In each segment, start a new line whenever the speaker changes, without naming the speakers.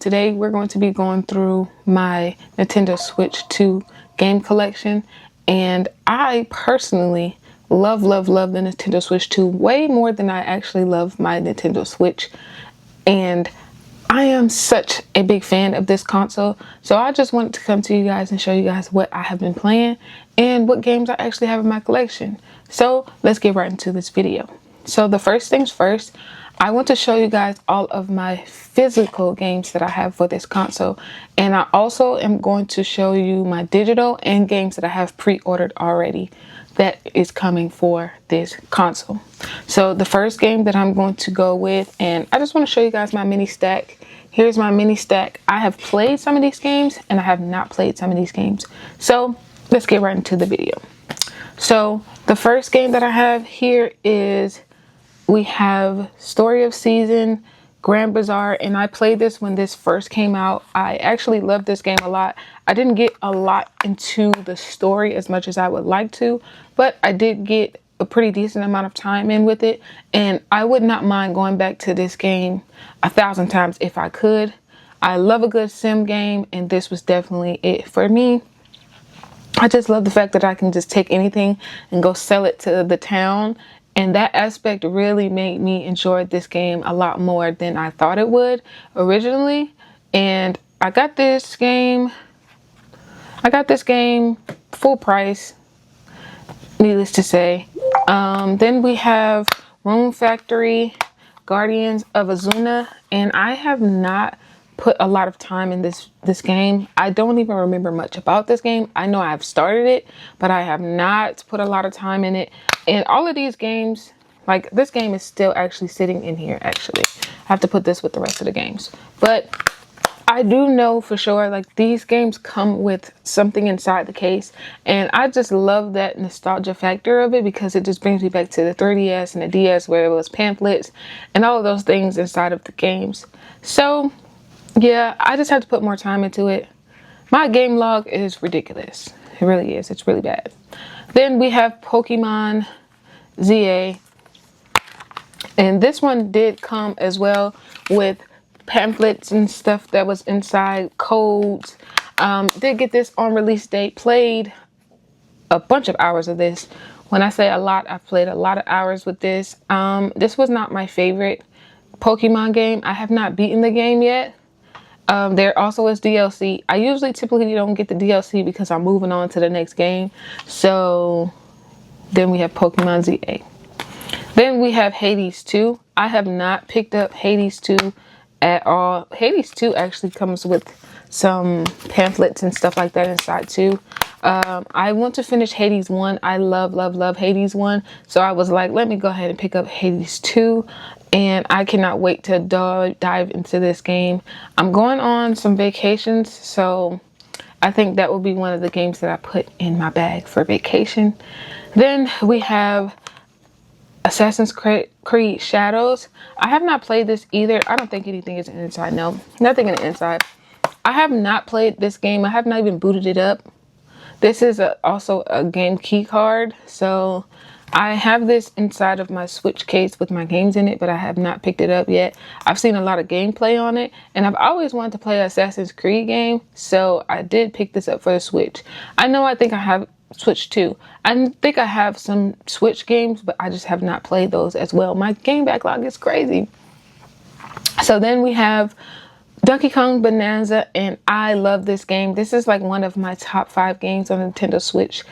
Today we're going to be going through my Nintendo Switch 2 game collection, and I personally love the Nintendo Switch 2 way more than I actually love my Nintendo Switch. And I am such a big fan of this console, so I just wanted to come to you guys and show you guys what I have been playing and what games I actually have in my collection. So let's get right into this video. So the first things first, I want to show you guys all of my physical games that I have for this console, and I also am going to show you my digital and games that I have pre-ordered already that is coming for this console. So the first game that I'm going to go with, and I just want to show you guys my mini stack. Here's my mini stack. I have played some of these games and I have not played some of these games. So let's get right into the video. So the first game that I have here is, we have Story of Season, Grand Bazaar, and I played this when this first came out. I actually loved this game a lot. I didn't get a lot into the story as much as I would like to, but I did get a pretty decent amount of time in with it, and I would not mind going back to this game 1,000 times if I could. I love a good sim game, and this was definitely it for me. I just love the fact that I can just take anything and go sell it to the town. And that aspect really made me enjoy this game a lot more than I thought it would originally. And I got this game full price, needless to say. Then we have Rune Factory, Guardians of Azuna, and I have not put a lot of time in this game. I don't even remember much about this game. I know I've started it, but I have not put a lot of time in it. And all of these games, like this game is still actually sitting in here actually. I have to put this with the rest of the games. But I do know for sure, like, these games come with something inside the case, and I just love that nostalgia factor of it because it just brings me back to the 3DS and the DS where it was pamphlets and all of those things inside of the games. So yeah, I just have to put more time into it. My game log is ridiculous. It really is. It's really bad. Then we have Pokemon ZA. And this one did come as well with pamphlets and stuff that was inside, codes. Did get this on release date. Played a bunch of hours of this. When I say a lot, I've played a lot of hours with this. This was not my favorite Pokemon game. I have not beaten the game yet. There also is DLC. I typically don't get the DLC because I'm moving on to the next game. So then we have Pokemon ZA. Then we have Hades 2. I have not picked up Hades 2 at all. Hades 2 actually comes with some pamphlets and stuff like that inside too. I want to finish Hades 1. I love Hades 1. So I was like, let me go ahead and pick up Hades 2. And I cannot wait to dive into this game. I'm going on some vacations, so I think that will be one of the games that I put in my bag for vacation. Then we have Assassin's Creed Shadows. I have not played this either. I don't think anything is inside. No, nothing in the inside. I have not played this game. I have not even booted it up. This is also a game key card, so I have this inside of my Switch case with my games in it, but I have not picked it up yet. I've seen a lot of gameplay on it, and I've always wanted to play an Assassin's Creed game, so I did pick this up for the Switch. I think I have Switch 2. I think I have some Switch games, but I just have not played those as well. My game backlog is crazy. So then we have Donkey Kong Bonanza, and I love this game. This is like one of my top 5 games on Nintendo Switch.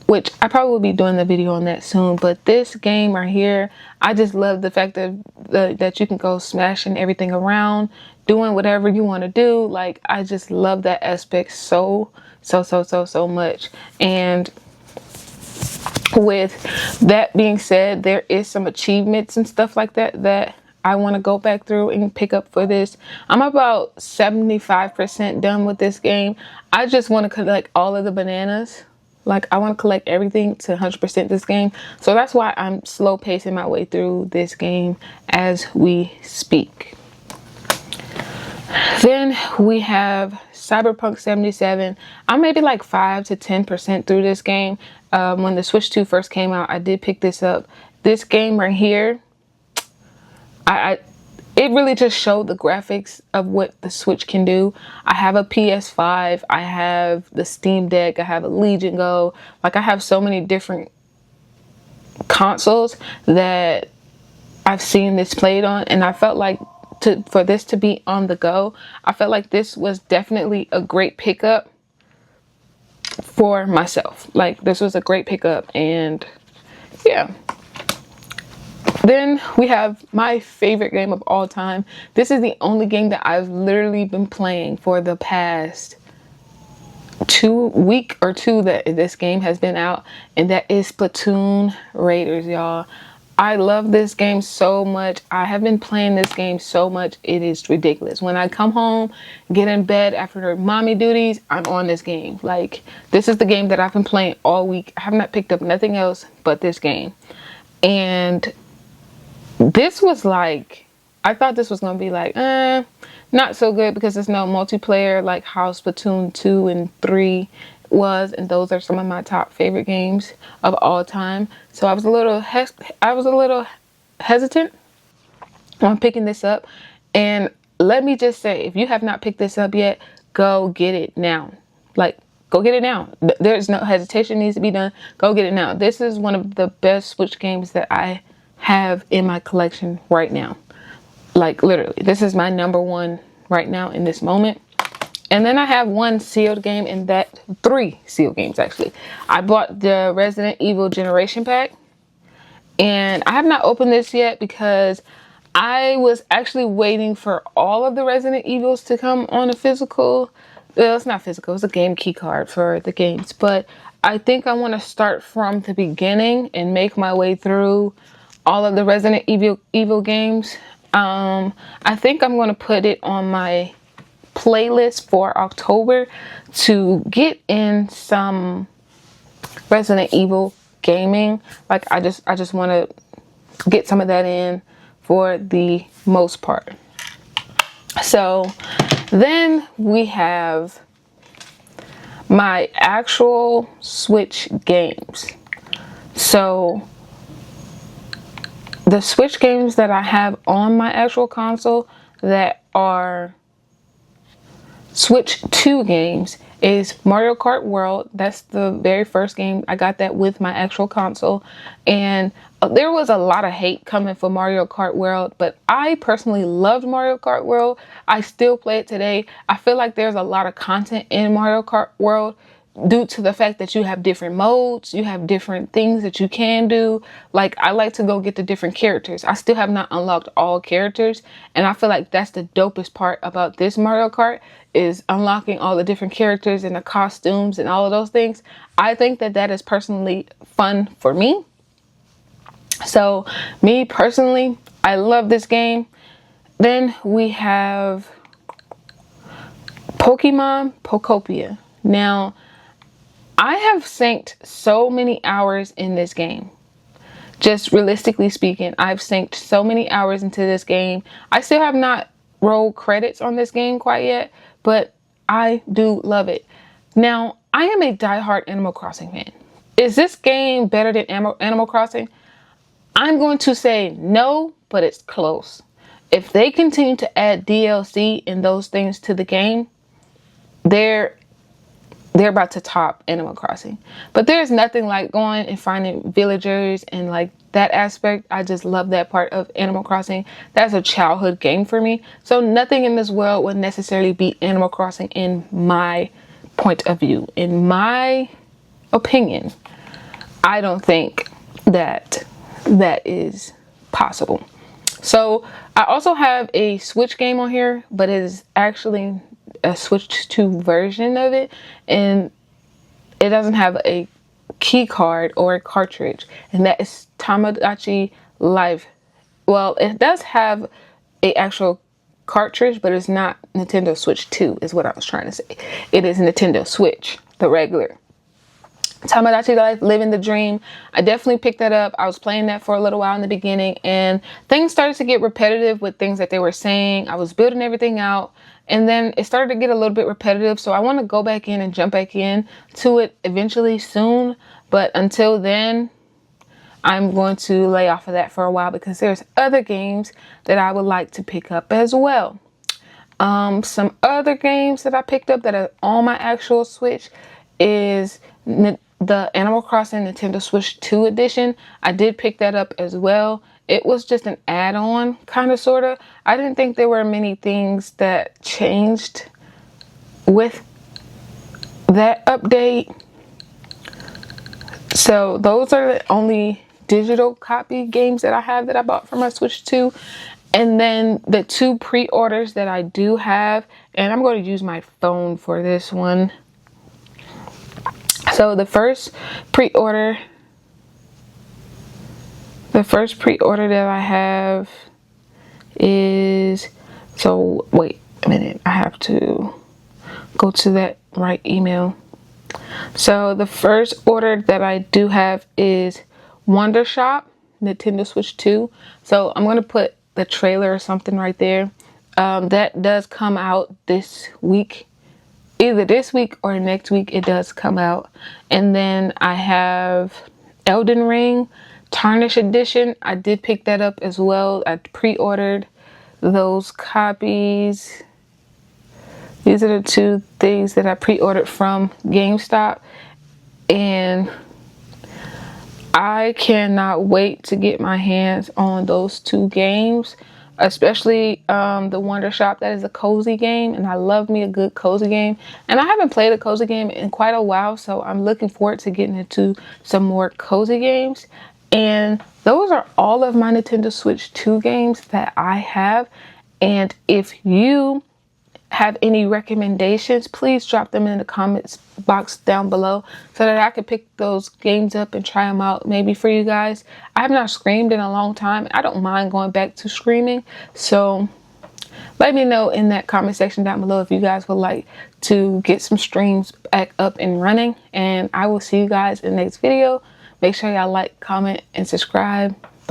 Which I probably will be doing the video on that soon. But this game right here, I just love the fact that you can go smashing everything around, doing whatever you want to do. Like, I just love that aspect so much. And with that being said, there is some achievements and stuff like that that I want to go back through and pick up for this. I'm about 75% done with this game. I just want to collect all of the bananas. Like, I want to collect everything to 100% this game. So that's why I'm slow pacing my way through this game as we speak. Then we have Cyberpunk 77. I'm maybe like 5 to 10% through this game. When the Switch 2 first came out, I did pick this up. This game right here, it it really just showed the graphics of what the Switch can do. I have a PS5, I have the Steam Deck, I have a Legion Go. Like, I have so many different consoles that I've seen this played on, and I felt like for this to be on the go, I felt like this was definitely a great pickup for myself. Like, this was a great pickup, and yeah. Then we have my favorite game of all time. This is the only game that I've literally been playing for the past week or two that this game has been out, and that is Splatoon Raiders, y'all. I love this game so much. I have been playing this game so much, it is ridiculous. When I come home, get in bed after mommy duties, I'm on this game. Like, this is the game that I've been playing all week. I have not picked up nothing else but this game. And this was like, I thought this was going to be like, not so good, because there's no multiplayer like how Splatoon 2 and 3 was, and those are some of my top favorite games of all time. So I was a little hesitant on picking this up. And let me just say, if you have not picked this up yet, go get it now. Like, go get it now. There's no hesitation needs to be done. Go get it now. This is one of the best Switch games that I have in my collection right now. Like, literally, this is my number one right now in this moment. And then I have one sealed game, and that 3 sealed games actually. I bought the Resident Evil Generation Pack, and I have not opened this yet because I was actually waiting for all of the Resident Evils to come on a physical. Well, it's not physical, it's a game key card for the games, but I think I want to start from the beginning and make my way through all of the Resident Evil games. I think I'm going to put it on my playlist for October to get in some Resident Evil gaming. Like, I just want to get some of that in for the most part. So then we have my actual Switch games. So the Switch games that I have on my actual console that are Switch 2 games is Mario Kart World. That's the very first game. I got that with my actual console. And there was a lot of hate coming for Mario Kart World, but I personally loved Mario Kart World. I still play it today. I feel like there's a lot of content in Mario Kart World due to the fact that you have different modes, you have different things that you can do. Like, I like to go get the different characters. I still have not unlocked all characters, and I feel like that's the dopest part about this Mario Kart, is unlocking all the different characters and the costumes and all of those things. I think that that is personally fun for me. So me personally, I love this game. Then we have Pokemon Pokopia. Now, I have synced so many hours in this game. Just realistically speaking, I've synced so many hours into this game. I still have not rolled credits on this game quite yet, but I do love it. Now, I am a diehard Animal Crossing fan. Is this game better than Animal Crossing? I'm going to say no, but it's close. If they continue to add DLC and those things to the game, they're about to top Animal Crossing. But there's nothing like going and finding villagers and like that aspect. I just love that part of Animal Crossing. That's a childhood game for me. So nothing in this world would necessarily beat Animal Crossing in my point of view. In my opinion, I don't think that that is possible. So I also have a Switch game on here, but it is actually a Switch 2 version of it, and it doesn't have a key card or a cartridge, and that is Tamagotchi Life. Well, it does have a actual cartridge, but it's not Nintendo Switch 2 is what I was trying to say. It is Nintendo Switch, the regular Tamagotchi Life, Living the Dream. I definitely picked that up. I was playing that for a little while in the beginning, and things started to get repetitive with things that they were saying. I was building everything out, and then it started to get a little bit repetitive. So I want to go back in and jump back in to it eventually soon. But until then, I'm going to lay off of that for a while because there's other games that I would like to pick up as well. Some other games that I picked up that are on my actual Switch is the Animal Crossing Nintendo Switch 2 edition. I did pick that up as well. It was just an add-on, kind of, sort of. I didn't think there were many things that changed with that update. So those are the only digital copy games that I have that I bought for my Switch 2. And then the 2 pre-orders that I do have, and I'm going to use my phone for this one. So the first pre-order that I have is, so wait a minute, I have to go to that right email. So the first order that I do have is Wonder Shop Nintendo Switch 2. So I'm going to put the trailer or something right there. That does come out this week. Either this week or next week it does come out. And then I have Elden Ring Tarnish Edition. I did pick that up as well. I pre-ordered those copies. These are the 2 things that I pre-ordered from GameStop. And I cannot wait to get my hands on those 2 games. Especially the Wonder Shop. That is a cozy game, and I love me a good cozy game. And I haven't played a cozy game in quite a while, so I'm looking forward to getting into some more cozy games. And those are all of my Nintendo Switch 2 games that I have. And if you have any recommendations, please drop them in the comments box down below so that I could pick those games up and try them out maybe for you guys. I have not screamed in a long time. I don't mind going back to screaming, so let me know in that comment section down below if you guys would like to get some streams back up and running. And I will see you guys in the next video. Make sure y'all like, comment, and subscribe.